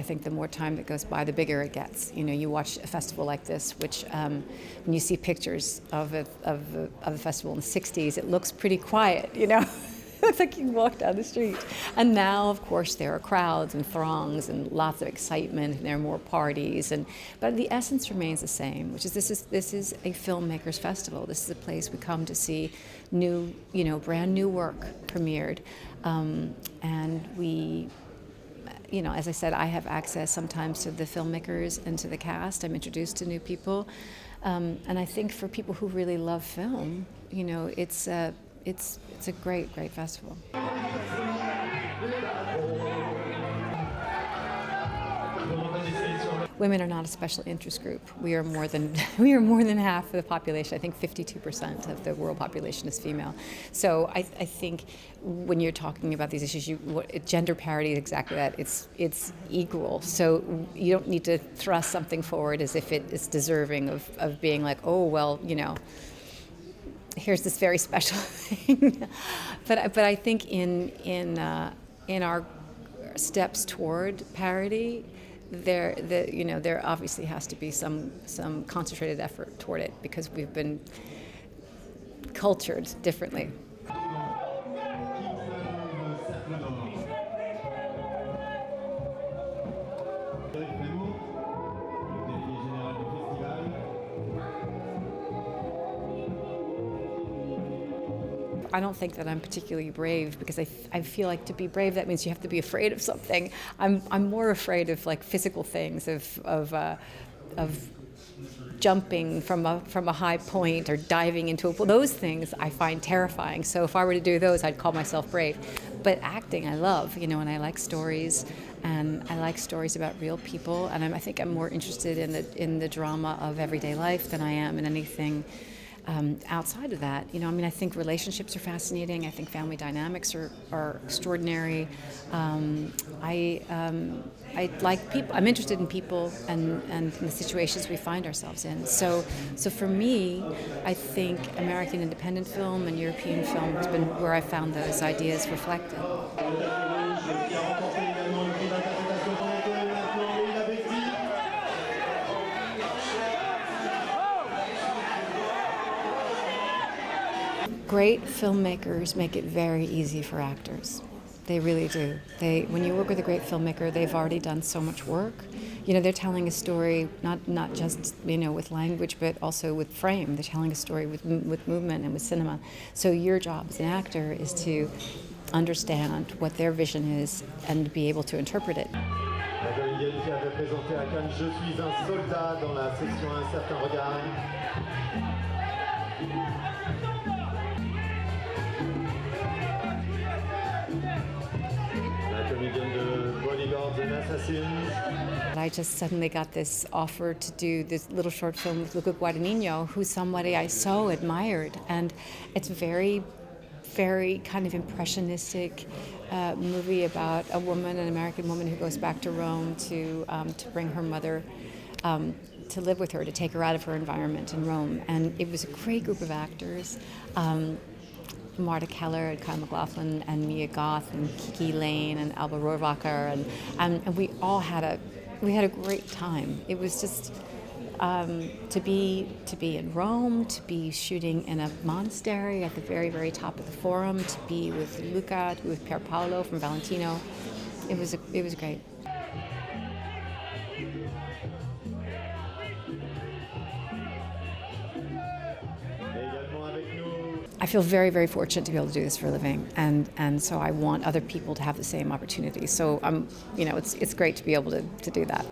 I think the more time that goes by, the bigger it gets. You know, you watch a festival like this, which when you see pictures of a festival in the 60s, it looks pretty quiet, you know. It looks like you can walk down the street. And now, of course, there are crowds and throngs and lots of excitement, and there are more parties. But the essence remains the same, which is this is a filmmakers festival. This is a place we come to see new, you know, brand new work premiered. And we, you know, as I said, I have access sometimes to the filmmakers and to the cast. I'm introduced to new people. And I think for people who really love film, you know, it's a great festival. Women are not a special interest group. We are more than half of the population. I think 52% of the world population is female. So I think when you're talking about these issues, gender parity is exactly that. It's equal. So you don't need to thrust something forward as if it is deserving of being like, oh well, you know, here's this very special thing. But I think in our steps toward parity, there obviously has to be some concentrated effort toward it, because we've been cultured differently. I don't think that I'm particularly brave, because I feel like to be brave, that means you have to be afraid of something. I'm more afraid of like physical things, of jumping from a high point or diving into a pool. Those things I find terrifying. So if I were to do those, I'd call myself brave. But acting, I love, you know, and I like stories, and I like stories about real people. And I think I'm more interested in the drama of everyday life than I am in anything outside of that. You know, I mean, I think relationships are fascinating. I think family dynamics are extraordinary. I like people. I'm interested in people and in the situations we find ourselves in. So for me, I think American independent film and European film has been where I found those ideas reflected. Great filmmakers make it very easy for actors. They really do. When you work with a great filmmaker, they've already done so much work. You know, they're telling a story not just, you know, with language, but also with frame. They're telling a story with movement and with cinema. So your job as an actor is to understand what their vision is and be able to interpret it. I just suddenly got this offer to do this little short film with Luca Guadagnino, who's somebody I so admired, and it's very, very kind of impressionistic movie about a woman, an American woman who goes back to Rome to bring her mother to live with her, to take her out of her environment in Rome. And it was a great group of actors. Marta Keller and Kyle MacLachlan and Mia Goth and Kiki Lane and Alba Rohrwacher, and we all had a great time. It was just to be in Rome, to be shooting in a monastery at the very, very top of the Forum, to be with Luca, to be with Pier Paolo from Valentino. It was great. I feel very, very fortunate to be able to do this for a living, and so I want other people to have the same opportunity. So you know, it's great to be able to do that.